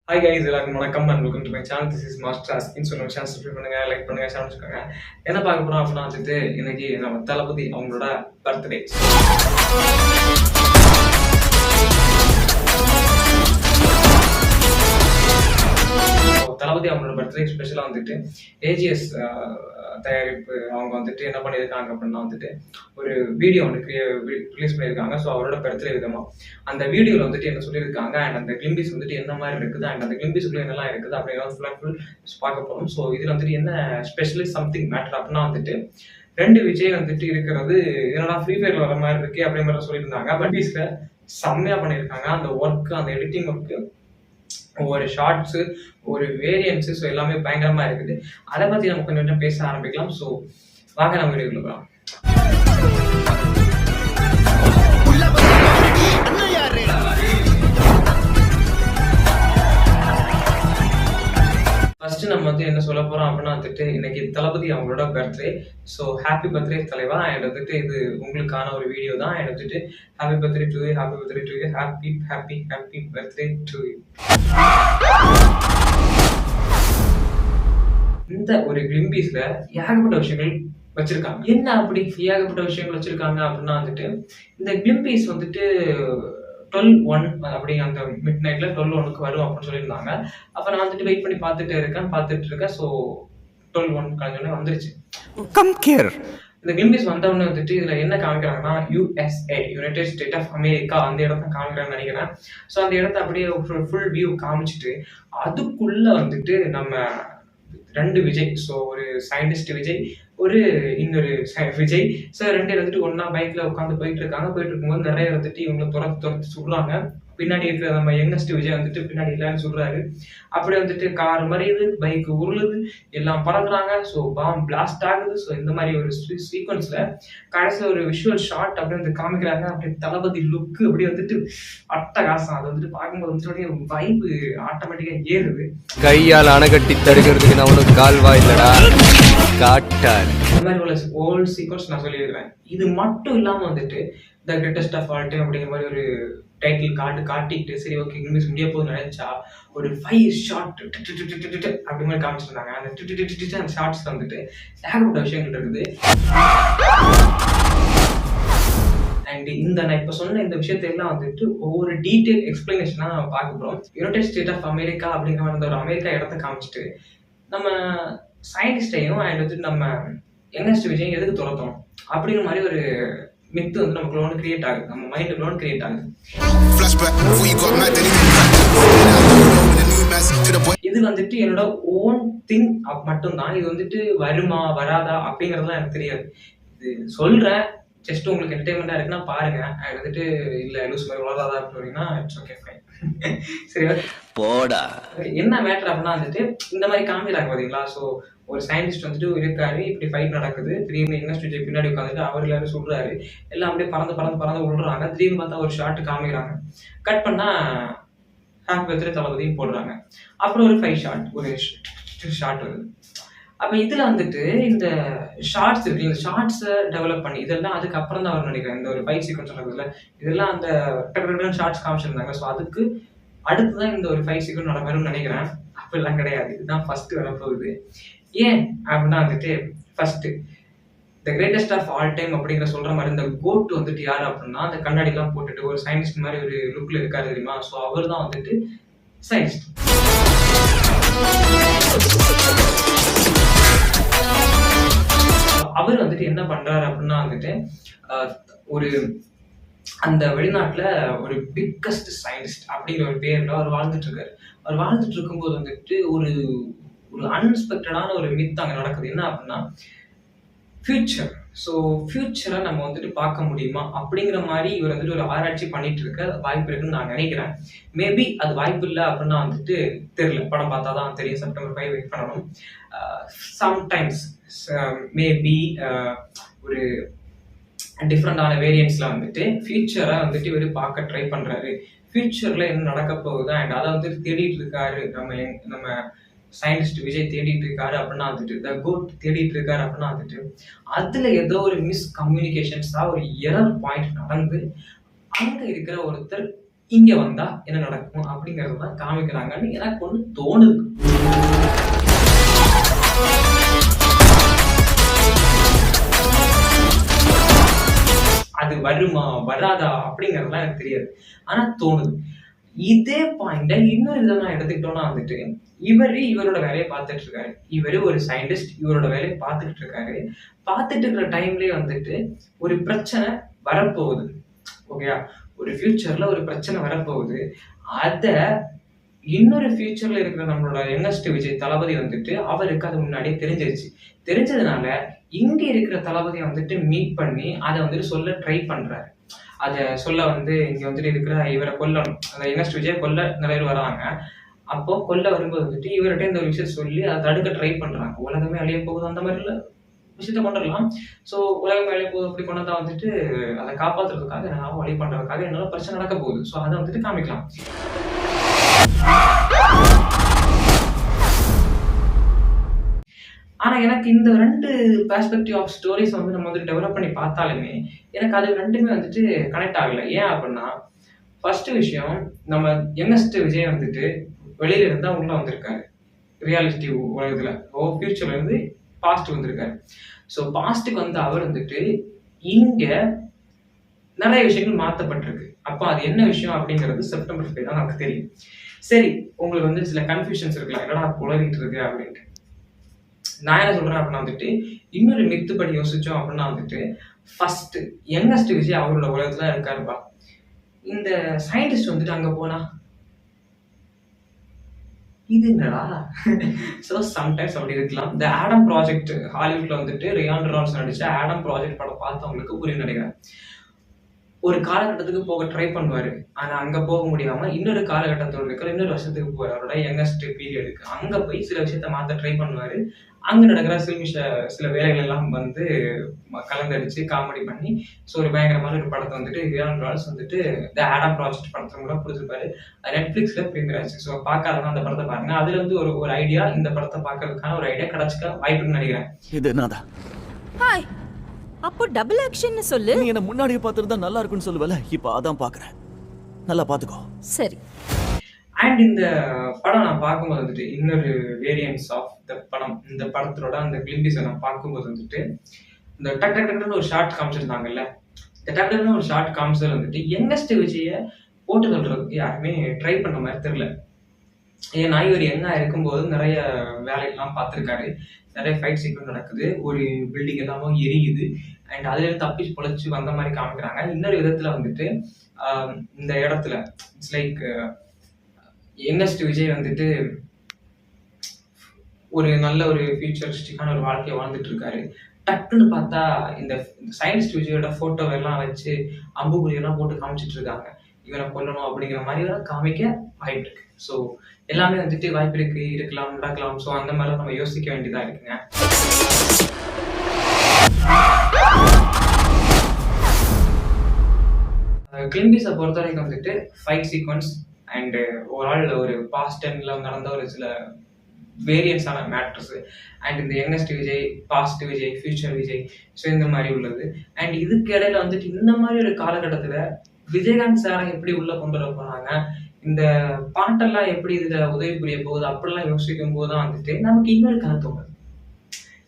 Hi guys, எல்லாருக்கும் வணக்கம் and welcome to my channel. This is master Askin. So நம்ம channel subscribe பண்ணுங்க, like பண்ணுங்க, ஷேர் வச்சுக்கோங்க. என்ன பார்க்க போறோம் அப்படின்னா வந்துட்டு இன்னைக்கு நம்ம தளபதி அவங்களோட பர்த்டே. தளபதி அவங்களோட பர்த்டே ஸ்பெஷலாக வந்துட்டு ஏஜிஎஸ் தயாரிப்பு அவங்க வந்துட்டு என்ன பண்ணியிருக்காங்க அப்படின்னா வந்துட்டு ஒரு வீடியோ ஒன்று ரிலீஸ் பண்ணியிருக்காங்க. ஸோ அவரோட பர்த்டே விதமாக அந்த வீடியோவில் வந்துட்டு என்ன சொல்லியிருக்காங்க அண்ட் அந்த கிளிம்பிஸ் வந்துட்டு என்ன மாதிரி இருக்குது அண்ட் அந்த கிளிம்பிஸ்க்குள்ள என்னெல்லாம் இருக்குது அப்படின்னா ஃபுல் பார்க்க போகிறோம். ஸோ இதில் வந்துட்டு என்ன ஸ்பெஷலி சம்திங் மேட்டர் அப்படின்னா வந்துட்டு 2 விஜய் வந்துட்டு இருக்கிறது என்னடா ஃப்ரீ ஃபயர்ல வர மாதிரி இருக்கு அப்படிங்கிற மாதிரி சொல்லியிருந்தாங்க. பட் பீஸ்ல செம்மையா பண்ணியிருக்காங்க. அந்த ஒர்க்கு, அந்த எடிட்டிங் ஒர்க்கு, ஒரு ஷார்ட்ஸு, ஒரு வேரியன்ஸு, ஸோ எல்லாமே பயங்கரமா இருக்குது. அதை பத்தி நம்ம கொஞ்சம் கொஞ்சம் பேச ஆரம்பிக்கலாம். ஸோ வாங்க நம்ம வீடியோக்குள்ள போகலாம். ஃபர்ஸ்ட் நம்ம வந்து என்ன சொல்ல போறோம் அப்படின்னா வந்துட்டு இன்னைக்கு தளபதி அவங்களோட பர்த்டே. ஸோ ஹாப்பி பர்த்டே தலைவா. அண்ட் வந்துட்டு இது உங்களுக்கான ஒரு வீடியோ தான். அண்ட் வந்துட்டு happy birthday to you, happy birthday to you, happy happy happy birthday to you. இந்த ஒரு கிளிம்பீஸ்ல ஏகப்பட்ட விஷயங்கள் வச்சிருக்காங்க. என்ன அப்படி ஏகப்பட்ட விஷயங்கள் வச்சிருக்காங்க அப்படின்னா வந்துட்டு இந்த கிளிம்பீஸ் வந்துட்டு 12:01 அப்படி அந்த மிட் நைட்ல 12:01 வரும் அப்படின்னு சொல்லியிருந்தாங்க. அப்ப நான் வந்துட்டு வெயிட் பண்ணி பார்த்துட்டு இருக்கேன். ஸோ 12:01 கழிஞ்சோடனே வந்துருச்சு. இந்த கிளிம்பிஸ் வந்தவொடனே வந்துட்டு இதுல என்ன காமிக்கிறாங்கன்னா USA, United State of America, அந்த இடத்த காமிக்கிறாங்கன்னு நினைக்கிறேன். ஸோ அந்த இடத்த அப்படியே ஃபுல் வியூ காமிச்சிட்டு அதுக்குள்ள வந்துட்டு நம்ம 2 விஜய், ஸோ ஒரு சயின்டிஸ்ட் விஜய், ஒரு இன்னொரு விஜய், ஸோ 2 பேர் வந்துட்டு ஒன்னா பைக்ல உட்காந்து போயிட்டு இருக்கும்போது நிறைய வந்துட்டு இவங்களை துரத்து சொல்றாங்க. பின்னாடி இருக்கிற நம்ம யங்கஸ்ட் விஜய் வந்துட்டு பின்னாடி எல்லாரும் சொல்றாரு. அப்படி வந்துட்டு கார் மறையுது, பைக் உருளுது, எல்லாம் பறக்குறாங்க. ஸோ பாம் பிளாஸ்ட் ஆகுது. ஸோ இந்த மாதிரி ஒரு சீக்வன்ஸ்ல கடைசியில் ஒரு விஷுவல் ஷாட் அப்படி வந்து காமிக்கிறாங்க. அப்படி தளபதி லுக்கு அப்படி வந்துட்டு அட்டகாசம். அது வந்துட்டு பார்க்கும்போது வந்துட்டு வைப்பு ஆட்டோமேட்டிக்கா ஏறுது. கையால் அணைகட்டி தடுக்கிறதுக்கு நான் உனக்கு கால்வா இல்லடா காட்டார். இந்த மாதிரி உள்ள ஓல்ட் சீக்வன்ஸ் நான் சொல்லிடுறேன். இது மட்டும் இல்லாம வந்துட்டு the greatest of all time அப்படிங்கிற மாதிரி ஒரு டைட்டில் காட்டிட்டு சரி ஓகே இங்கிலீஷ் முடிய போது நினைச்சா ஒரு 5 ஷாட் அப்படி மாதிரி காமிச்சிருந்தாங்க. அந்த ஷார்ட்ஸ்ல வந்துட்டு ஏகப்பட்ட விஷயங்கள் இருக்குது. அண்ட் இந்த நான் இப்ப சொன்ன இந்த விஷயத்தை எல்லாம் வந்துட்டு ஒவ்வொரு டீடைல் எக்ஸ்பிளனேஷனா நம்ம பார்க்க போறோம். யுனைடெட் ஸ்டேட் ஆஃப் அமெரிக்கா அப்படிங்கிற மாதிரி ஒரு அமெரிக்கா இடத்த காமிச்சிட்டு நம்ம சயின்டிஸ்டையும் அண்ட் வந்துட்டு நம்ம யங்கஸ்ட் விஜயம் எதுக்கு துரத்தணும் அப்படிங்கிற மாதிரி ஒரு மித்து வந்து நமக்கு லோன் கிரியேட் ஆகுது, நம்ம மைண்ட் லோன் கிரியேட் ஆகுது. இது வந்துட்டு என்னோட ஓன் திங் மட்டும்தான். இது வந்துட்டு வருமா வராதா அப்படிங்கறதுலாம் எனக்கு தெரியாது. இது சொல்றேன் ஜஸ்ட் உங்களுக்கு என்டர்டைன்மெண்டா இருக்குன்னா பாருங்க. அது வந்துட்டு இல்ல லூஸ் மாதிரி வளராதா அப்படின்னா இட்ஸ் ஓகே ஃபைன். சரி போடா. என்ன மேட்டர் அப்படின்னா வந்துட்டு இந்த மாதிரி காமிக்கிறாங்க பாத்தீங்களா. ஸோ ஒரு சயின்டிஸ்ட் வந்துட்டு இருக்காரு, இப்படி ஃபைட் நடக்குது, திடீர்னு யங்கஸ்ட் விஜய் பின்னாடி உட்காந்துட்டு அவர் எல்லாரும் சொல்றாரு, எல்லாம் அப்படியே பறந்து விழுறாங்க. திடீர்னு பார்த்தா ஒரு ஷார்ட் காமிக்கிறாங்க, கட் பண்ணா ஹாப்பி பர்த்டே தளபதியும் போடுறாங்க. அப்புறம் ஒரு 5 ஷாட், ஒரு ஷார்ட் வருது. அப்ப இதுல வந்துட்டு இந்த ஷார்ட்ஸ் இருக்கு, இந்த ஷார்ட்ஸை டெவலப் பண்ணி இதெல்லாம் அதுக்கப்புறம் தான் அவர் நினைக்கிறேன். இந்த ஒரு 5 சீக்வன்ஸ் நடக்குதுல, இதெல்லாம் அந்த ஷார்ட்ஸ் காமிச்சிருந்தாங்க. ஸோ அதுக்கு அடுத்துதான் இந்த ஒரு 5 சீக்வன்ஸ் நடக்கும்னு நினைக்கிறேன். அப்படிலாம் கிடையாது, இதுதான் ஃபர்ஸ்ட் வரப்போகுது. ஏன் அப்படின்னா வந்துட்டு first the greatest of all time அப்படிங்கிற சொல்ற மாதிரி இந்த கோட் வந்துட்டு யாரு அப்படின்னா அந்த கண்ணாடி எல்லாம் போட்டுட்டு ஒரு சயின்டிஸ்ட் மாதிரி ஒரு லுக்ல இருக்காரு தெரியுமா. ஸோ அவர் தான் வந்துட்டு சயின்டிஸ்ட். அவர் வந்துட்டு என்ன பண்றாரு அப்படின்னா வந்துட்டு ஒரு அந்த வெளிநாட்டுல ஒரு பிக்கஸ்ட் சயின்டிஸ்ட் அப்படிங்கிற ஒரு பேர்ல அவர் வாழ்ந்துட்டு இருக்காரு. அவர் வாழ்ந்துட்டு இருக்கும்போது வந்துட்டு ஒரு அன்எக்ஸ்பெக்டடான ஒரு மித் அங்க நடக்குது. என்ன அப்படின்னா ஃபியூச்சர். ஸோ ஃபியூச்சரை நம்ம வந்துட்டு பார்க்க முடியுமா அப்படிங்கிற மாதிரி இவர் வந்துட்டு ஒரு ஆராய்ச்சி பண்ணிட்டு இருக்க வாய்ப்பு இருக்குன்னு நான் நினைக்கிறேன். மேபி அது வாய்ப்பு இல்லை அப்படின்னா வந்துட்டு தெரியல, படம் பார்த்தா தான் தெரியும். September 5 வெயிட் பண்ணணும். சம்டைம்ஸ் மேபி ஒரு டிஃப்ரெண்டான வேரியன்ட்ஸ்ல வந்துட்டு ஃபியூச்சரை வந்துட்டு இவர் பார்க்க ட்ரை பண்றாரு. ஃபியூச்சர்ல என்ன நடக்க போகுது அண்ட் அதை வந்துட்டு தேடிட்டு இருக்காரு. நம்ம சயின்டிஸ்ட் விஜய் தேடிட்டு இருக்காரு அப்படின்னா வந்துட்டு த கோட் தேடிட்டு இருக்காரு அப்படின்னா வந்துட்டு அதுல ஏதோ ஒரு மிஸ்கம்யூனிகேஷன்ஸா ஒரு எரர் பாயிண்ட் நடந்து அங்க இருக்கிற ஒருத்தர் இங்க வந்தா என்ன நடக்கும் அப்படிங்கறது தான் காமிக்கிறாங்கன்னு எனக்கு ஒண்ணு தோணுது. அது வருமா வராதா அப்படிங்கறதுலாம் எனக்கு தெரியாது. ஆனா தோணுது. இதே பாயிண்ட இன்னொரு விதமா எடுத்துக்கிட்டோம்னா வந்துட்டு, இவரோட வேலையை பார்த்துட்டு இருக்காரு. இவரு ஒரு சயின்டிஸ்ட். இவரோட வேலையை பார்த்துக்கிட்டு இருக்காரு. பார்த்துட்டு இருக்கிற டைம்லயே வந்துட்டு ஒரு பிரச்சனை வரப்போகுது. ஓகேயா? ஒரு ஃபியூச்சர்ல ஒரு பிரச்சனை வரப்போகுது. அத இன்னொரு ஃபியூச்சர்ல இருக்கிற நம்மளோட யங்கஸ்ட் விஜய் தளபதி வந்துட்டு அவருக்கு அது முன்னாடியே தெரிஞ்சிருச்சு. தெரிஞ்சதுனால இங்க இருக்கிற தளபதியை வந்துட்டு மீட் பண்ணி அதை வந்துட்டு சொல்ல ட்ரை பண்றாரு. அதை சொல்ல வந்து இங்க வந்துட்டு இருக்கிற இவரை கொல்லணும், அந்த யங்கஸ்ட் விஜய் கொல்ல நிறைய பேர் வராங்க. அப்போ கொல்ல வரும்போது வந்துட்டு இவர்கிட்ட இந்த ஒரு விஷயம் சொல்லி அதை தடுக்க ட்ரை பண்றாங்க. உலகமே அழிய போகுது அந்த மாதிரி விஷயத்த கொண்டு வரலாம். ஸோ உலகம் அழிய போகுது அப்படி கொண்டு வந்தா வந்துட்டு அதை காப்பாத்துறதுக்காக நான் வழி பண்றதுக்காக என்னால பிரச்சனை நடக்க போகுது. ஸோ அதை வந்துட்டு காமிக்கலாம். ஆனா எனக்கு இந்த 2 பெர்ஸ்பெக்டிவ் ஆஃப் ஸ்டோரிஸ் வந்து நம்ம வந்து டெவலப் பண்ணி பார்த்தாலுமே எனக்கு அது 2மே வந்துட்டு கனெக்ட் ஆகல. ஏன் அப்படின்னா, ஃபர்ஸ்ட் விஷயம், நம்ம யங்கஸ்ட் விஜய் வந்துட்டு வெளியில இருந்தா உள்ள வந்திருக்காரு ரியாலிட்டி உலகத்துல. ஃபியூச்சர்ல இருந்து பாஸ்ட் வந்திருக்காரு. ஸோ பாஸ்ட்டுக்கு வந்து அவர் வந்துட்டு இங்க நிறைய விஷயங்கள் மாற்றப்பட்டிருக்கு. அப்போ அது என்ன விஷயம் அப்படிங்கிறது செப்டம்பர் 5 தான் நமக்கு தெரியும். சரி, உங்களுக்கு வந்து சில கன்ஃபியூஷன்ஸ் இருக்கலாம், என்னடா குளறிட்டு இருக்கு அப்படின்ட்டு. நான் என்ன சொல்றேன் அப்படின்னா வந்துட்டு, இன்னொரு மித்துப்படி யோசிச்சோம் அப்படின்னா வந்துட்டு, ஃபர்ஸ்ட் யங்கஸ்ட் விஜய் அவரோட உலகத்துல இருக்காருப்பா. இந்த சயின்டிஸ்ட் வந்துட்டு அங்க போனா இது என்னடா? ஸோ சம்டைம்ஸ் அப்படி இருக்கலாம். இந்த ஆடம் ப்ராஜெக்ட் ஹாலிவுட்ல வந்துட்டு ரியான் ரெனால்ட்ஸ் நடிச்ச ஆடம் ப்ராஜெக்ட் படம் பார்த்தவங்களுக்கு புரியும் நினைக்கிறேன். ஒரு காலகட்டத்துக்கு போக ட்ரை பண்ணுவாரு. ஆனா அங்க போக முடியாம இன்னொரு காலகட்டத்தோட இருக்கிற இன்னொரு வருஷத்துக்கு போவாரு. அவரோட யங்கஸ்ட் பீரியடுக்கு அங்க போய் சில விஷயத்த மாத்த ட்ரை பண்ணுவாரு. அங்க நடக்கிற சில வேலைகள் எல்லாம் வந்து கலந்தடிச்சு காமெடி பண்ணி ஸோ ஒரு பயங்கரமான ஒரு படத்தை வந்துட்டு ரியான் ரெனால்ட்ஸ் வந்துட்டு த ஆடம் ப்ராஜெக்ட் படத்தை கூட கொடுத்துருப்பாரு. நெட்ஃபிளிக்ஸ்ல ப்ரீமியர் ஆச்சு. ஸோ பார்க்காதவங்க அந்த படத்தை பாருங்க. அதுல இருந்து ஒரு ஐடியா, இந்த படத்தை பார்க்கறதுக்கான ஒரு ஐடியா கிடைச்சிக்க வாய்ப்புன்னு நினைக்கிறேன். இது என்னடா? ஹாய். அப்போ டபுள் ஆக்ஷன்னு சொல்லு. நீ என்ன முன்னாடியே பார்த்துருந்தா நல்லா இருக்கும்னு சொல்லுவல, இப்போ அதான் பார்க்குறேன். நல்லா பார்த்துக்கோ. சரி. அண்ட் இந்த படம் நான் பார்க்கும்போது வந்துட்டு இன்னொரு வேரியன்ஸ் ஆஃப் த படம், இந்த படத்தோட அந்த கிளிம்பிஸை நான் பார்க்கும்போது வந்துட்டு இந்த டக் டக் டக்னு ஒரு ஷார்ட் காமிச்சிருந்தாங்கல்ல, இந்த டக் டக்னு ஒரு ஷார்ட் காமிச்சது வந்துட்டு யங்கஸ்ட் விஜயை போட்டு சொல்றதுக்கு யாருமே ட்ரை பண்ண மாதிரி தெரியல. ஏன்னா இவர் யங்கா இருக்கும்போது நிறைய வேலைகள்லாம் பார்த்துருக்காரு. நிறைய ஃபைட் சீக்வன்ஸ் நடக்குது, ஒரு பில்டிங் எல்லாமே எரியுது, அண்ட் அதுல தப்பிச்சு பொழைச்சு வந்த மாதிரி காமிக்கிறாங்க. இன்னொரு விதத்துல வந்துட்டு இந்த இடத்துல இட்ஸ் லைக் யங்கஸ்ட் விஜய் வந்துட்டு ஒரு நல்ல ஒரு ஃபியூச்சரிஸ்டிக்கான ஒரு வாழ்க்கையை வாழ்ந்துட்டு இருக்காரு. டக்குன்னு பார்த்தா இந்த சயின்டிஸ்ட் விஜயோட போட்டோ எல்லாம் வச்சு அம்புக்குறியெல்லாம் போட்டு காமிச்சிட்டு இருக்காங்க. இவனை கொல்லணும் அப்படிங்கிற மாதிரி எல்லாம் காமிக்க வாய்ப்பு இருக்கு. ஸோ எல்லாமே வந்துட்டு வாய்ப்பு இருக்கு, இருக்கலாம், நடக்கலாம். ஸோ அந்த மாதிரிலாம் நம்ம யோசிக்க வேண்டியதா இருக்குங்க. கிளிம்பிஸை பொறுத்த வரைக்கும் வந்துட்டு ஃபைட் சீக்வன்ஸ் அண்ட் ஒரு பாஸ்ட் டைம்ல நடந்த ஒரு சில வேரியன்ஸான மேட்டர்ஸ் அண்ட் இந்த youngest Vijay, past Vijay, future Vijay, so இந்த மாதிரி உள்ளது. அண்ட் இதுக்கு இடையில வந்துட்டு இந்த மாதிரி ஒரு காலகட்டத்தில் விஜயகாந்த் சாரை எப்படி உள்ள கொண்டு வர போறாங்க, இந்த பாட்டெல்லாம் எப்படி இதுல உதவி புரிய போகுது அப்படிலாம் யோசிக்கும் போதுதான் வந்துட்டு நமக்கு இன்னொரு கதை தோணுது.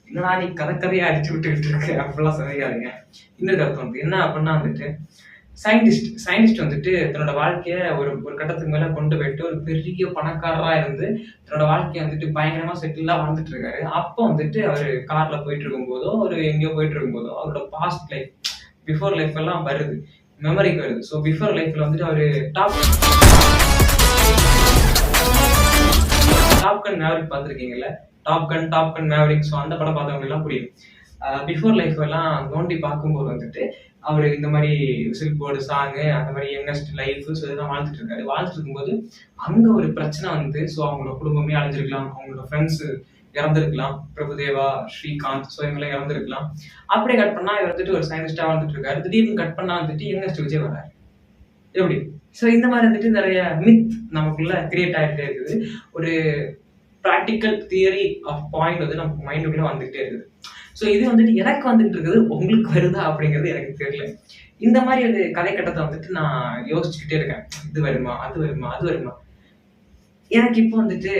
என்னடா நீ கதையா அடிச்சு விட்டுக்கிட்டு இருக்கு அப்படிலாம் சொல்லிக்காதீங்க. இன்னொரு கதை தோணுது. என்ன அப்படின்னா வந்துட்டு சயின்டிஸ்ட் வந்துட்டு தன்னோட வாழ்க்கைய ஒரு கட்டத்துக்கு மேல கொண்டு போயிட்டு ஒரு பெரிய பணக்காரரா இருந்து தன்னோட வாழ்க்கைய வந்துட்டு பயங்கரமா செட்டிலா வாழ்ந்துட்டு இருக்காரு. அப்போ வந்துட்டு அவரு கார்ல போயிட்டு இருக்கும் போதோ ஒரு எங்கேயோ போயிட்டு இருக்கும் போதோ அவரோட பாஸ்ட் லைஃப், பிஃபோர் லைஃப் எல்லாம் வருது, மெமரிக்கு வருது. ஸோ பிஃபோர் லைஃப்ல வந்துட்டு அவரு டாப் கன் மேவரிக் பார்த்துருக்கீங்கல்ல, டாப் கன் மேவரிக். ஸோ அந்த படம் பார்த்தவங்க எல்லாம் புரியும். பிஃபோர் லைஃப் எல்லாம் நோண்டி பார்க்கும்போது வந்துட்டு அவரு இந்த மாதிரி சில்க் போர்டு சாங்கு, அந்த மாதிரி யங்கஸ்ட் லைஃப், ஸோ இதெல்லாம் வாழ்ந்துட்டு இருக்காரு. வாழ்ந்துட்டு இருக்கும்போது அங்க ஒரு பிரச்சனை வந்து, ஸோ அவங்களோட குடும்பமே அழிஞ்சிருக்கலாம், அவங்களோட ஃப்ரெண்ட்ஸ் இறந்துருக்கலாம், பிரபுதேவா, ஸ்ரீகாந்த், ஸோ இவங்களாம் இறந்துருக்கலாம். அப்படியே கட் பண்ணா இவர் வந்துட்டு ஒரு சயின்டிஸ்டா வாழ்ந்துட்டு இருக்காரு. திடீர்னு கட் பண்ணா வந்துட்டு யங்கஸ்ட் விஜய் வர்றாரு. எப்படி? ஸோ இந்த மாதிரி வந்துட்டு நிறைய மித் நமக்குள்ள கிரியேட் ஆகிட்டே இருக்குது. ஒரு ப்ராக்டிக்கல் தியரி ஆஃப் பாயிண்ட் வந்து நமக்கு மைண்டுக்குள்ள வந்துகிட்டே இருக்குது. ஸோ இது வந்துட்டு எனக்கு வந்துட்டு இருக்குது, உங்களுக்கு வருதா அப்படிங்கிறது எனக்கு தெரியல. இந்த மாதிரி ஒரு கதை கட்டத்தை வந்துட்டு நான் யோசிச்சுக்கிட்டே இருக்கேன். இது வருமா, அது வருமா, அது வருமா. எனக்கு இப்போ வந்துட்டு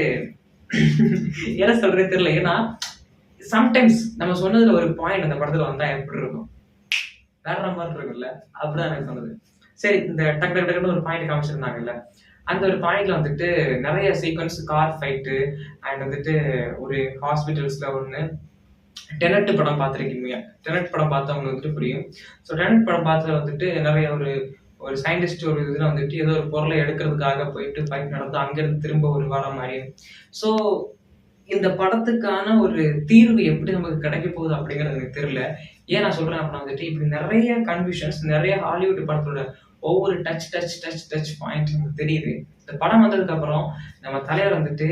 என்ன சொல்றது தெரியல. ஏன்னா சம்டைம்ஸ் நம்ம சொன்னதுல ஒரு பாயிண்ட் அந்த படத்துல வந்தா எப்படி இருக்கும், வேற மாதிரி இருக்கும்ல, அப்படிதான் எனக்கு சொன்னது. சரி, இந்த டக்கு டக்கு டக்குன்னு ஒரு பாயிண்ட் காமிச்சிருந்தாங்கல்ல, அந்த ஒரு பாயிண்ட்ல வந்துட்டு நிறைய சீக்வன்ஸ், கார் ஃபைட்டு அண்ட் வந்துட்டு ஒரு ஹாஸ்பிட்டல்ஸ்ல ஒன்று. டெனட் படம் பார்த்துருக்கீங்க. டெனட் படம் பார்த்தவங்க வந்துட்டு புரியும். ஸோ டெனட் படம் பார்த்ததுல வந்துட்டு நிறைய ஒரு சயின்டிஸ்ட் ஒரு இதில் வந்துட்டு ஏதோ ஒரு பொருளை எடுக்கிறதுக்காக போயிட்டு ஃபைட் நடந்து அங்கேருந்து திரும்ப ஒரு வர மாதிரி. ஸோ இந்த படத்துக்கான ஒரு தீர்வு எப்படி நமக்கு கிடைக்க போகுது அப்படிங்கிறது எனக்கு தெரியல. ஏன் நான் சொல்றேன் அப்படின்னா வந்துட்டு இப்படி நிறைய கன்ஃபியூஷன்ஸ், நிறைய ஹாலிவுட் படத்தோட ஒவ்வொரு டச் பாயிண்ட் நமக்கு தெரியுது. இந்த படம் வந்ததுக்கு அப்புறம் நம்ம தலைவர் வந்துட்டு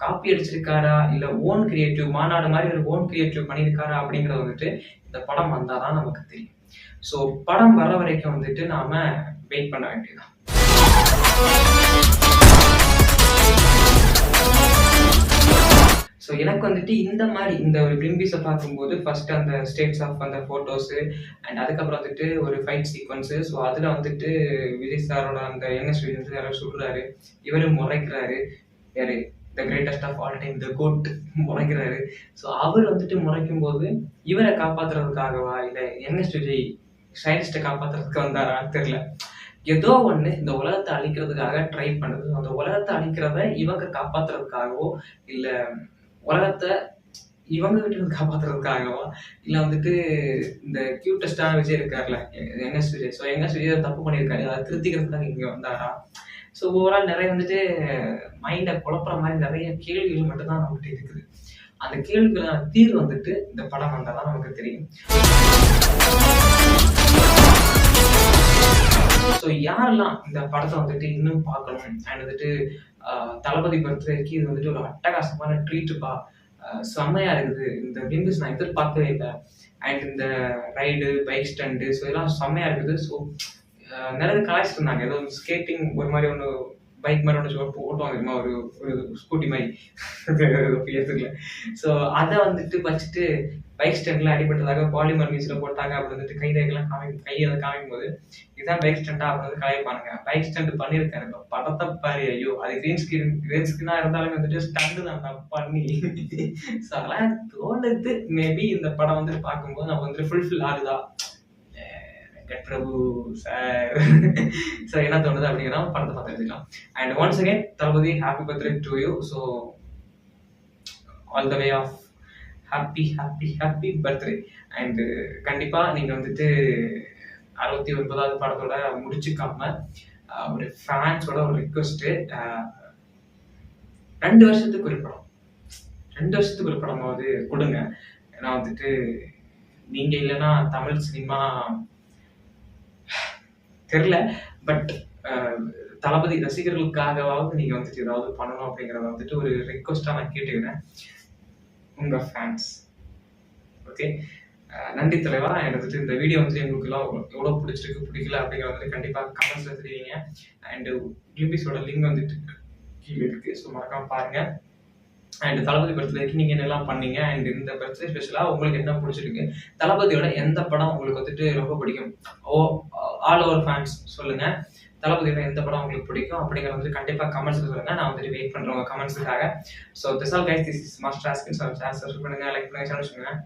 காப்பி அடிச்சிருக்காரா இல்ல ஓன் கிரியேட்டிவ், மாநாடு மாதிரி ஒரு ஓன் கிரியேட்டிவ் பண்ணியிருக்காரா அப்படிங்கறது வந்துட்டு இந்த படம் வந்தாதான் நமக்கு தெரியும். ஸோ படம் வர வரைக்கும் வந்துட்டு நாம வெயிட் பண்ண வேண்டியதுதான். ஸோ எனக்கு வந்துட்டு இந்த மாதிரி இந்த ஒரு கிளிம்பிஸை பார்க்கும்போது ஃபர்ஸ்ட் அந்த ஸ்டேட்ஸ் ஆஃப் அந்த ஃபோட்டோஸு அண்ட் அதுக்கப்புறம் வந்துட்டு ஒரு ஃபைட் சீக்வன்ஸு. ஸோ அதில் வந்துட்டு விஜய் சாரோட அந்த யங்கஸ்ட் வந்து யாரும் சொல்கிறாரு, இவரும் முறைக்கிறாரு, யாரு the greatest of all time, the GOAT முறைக்கிறாரு. ஸோ அவர் வந்துட்டு முறைக்கும் போது இவரை காப்பாற்றுறதுக்காகவா இல்லை யங்கஸ்ட் விஜய் ஸ்டைலிஸ்ட்டை காப்பாற்றுறதுக்கு வந்தாரான்னு தெரியல. ஏதோ ஒன்று இந்த உலகத்தை அழிக்கிறதுக்காக ட்ரை பண்ணுது. அந்த உலகத்தை அழிக்கிறத இவங்க காப்பாற்றுறதுக்காகவோ இல்லை உலகத்தை இவங்க கிட்ட இருந்து காப்பாற்றுறதுக்காகவா இல்லை வந்துட்டு இந்த கியூட்டஸ்டான விஜய் இருக்காருல்ல youngest Vijay, so youngest Vijay தப்பு பண்ணியிருக்காரு, அதை திருத்திக்கிறதுக்காக இங்கே வந்தாரா? ஸோ ஓவரால் நிறைய வந்துட்டு மைண்டை குழப்புற மாதிரி நிறைய கேள்விகள் மட்டும்தான் நம்மகிட்ட இருக்குது. அந்த கேள்விகளான தீர்வு வந்துட்டு இந்த படம் வந்தால் தான் நமக்கு தெரியும். ஸோ யாரெல்லாம் இந்த படத்தை வந்துட்டு இன்னும் பார்க்கணும் அண்ட் வந்துட்டு தளபதி பர்த்டேக்கு இது வந்துட்டு ஒரு அட்டகாசமான ட்ரீட்டுப்பா, செம்மையா இருக்குது, இந்த விண்டஸ் நான் எதிர்பார்க்கவே இல்லை, அண்ட் இந்த ரைடு பைக் ஸ்டண்டு ஸோ இதெல்லாம் செம்மையா இருக்குது. ஸோ நிறைய கலாய்ச்சிட்டு இருந்தாங்க, ஏதோ ஸ்கேட்டிங் ஒரு மாதிரி ஒன்று பைக் மாதிரி ஒன்று ஓட்டுவாங்க தெரியுமா, ஒரு ஸ்கூட்டி மாதிரி பேசுக்கல. ஸோ அதை வந்துட்டு வச்சுட்டு பைக் ஸ்டண்ட்ல அடிபட்டதாக பாலிமர் நியூஸ்ல போட்டாங்க. அப்படி வந்துட்டு கையெல்லாம் கையை காமிக்கும் போது இதுதான் பைக் ஸ்டண்டா அப்படின்னு வந்து கலாய்ப்பானுங்க. பைக் ஸ்டண்ட் பண்ணியிருக்காரு, படத்தை பாரு, ஐயோ அது கிரீன் ஸ்கிரீனா இருந்தாலும் வந்துட்டு ஸ்டண்டு தான் பண்ணி. ஸோ அதெல்லாம் தோணுது. மேபி இந்த படம் வந்துட்டு பார்க்கும்போது நம்ம வந்துட்டு ஃபுல்ஃபில் ஆகுதா பிரபு சார். ஸோ என்ன தோணுது அப்படிங்கிறத படத்தை பார்த்து எடுத்துக்கலாம். And once again Thalapathy happy birthday to you. So all the way of happy happy happy birthday. And கண்டிப்பாக நீங்கள் வந்துட்டு 69வது படத்தோட முடிச்சுக்காம ஒரு ஃபேன்ஸோட ஒரு ரிக்வெஸ்ட்டு, 2 வருஷத்துக்கு ஒரு படம், 2 வருஷத்துக்கு ஒரு படமாவது கொடுங்க. ஏன்னா வந்துட்டு நீங்கள் இல்லைன்னா தமிழ் சினிமா தெரில, பட் தளபதி ரசிகர்களுக்காகவாவது நீங்கள் வந்துட்டு ஏதாவது பண்ணணும் அப்படிங்கிறத வந்துட்டு ஒரு ரிக்வெஸ்ட்டாக நான் கேட்டுக்கிறேன். உங்கள் ஃபேன்ஸ். ஓகே, நன்றி தலைவா. எனக்கு வந்துட்டு இந்த வீடியோ வந்துட்டு எங்களுக்கு எல்லாம் எவ்வளோ பிடிச்சிருக்கு பிடிக்கல அப்படிங்கிறத வந்துட்டு கண்டிப்பாக கமெண்ட்ஸில் தெரிவிங்க. அண்டு கிளிம்பிஸோட லிங்க் வந்துட்டு கீழே இருக்குது, ஸோ மறக்காம பாருங்கள். அண்ட் தளபதி பர்த்டேக்கு நீங்கள் என்னெல்லாம் பண்ணீங்க அண்ட் இந்த பர்த்டே ஸ்பெஷலாக உங்களுக்கு என்ன பிடிச்சிருக்கு, தளபதியோட எந்த படம் உங்களுக்கு வந்துட்டு ரொம்ப பிடிக்கும், ஆல் ஓவர் ஃபேன்ஸ் சொல்லுங்கள். தளபதியோட எந்த படம் உங்களுக்கு பிடிக்கும் அப்படிங்கிறத வந்து கண்டிப்பாக கமெண்ட்ஸில் சொல்லுங்கள். நான் வந்துட்டு வெயிட் பண்ணுறேன் உங்கள் கமெண்ட்ஸுக்காக. So this all guys, this is master Askin. So channel subscribe பண்ணுங்கள், லைக் பண்ணுங்கள், சேனல் சொல்லுங்கள்.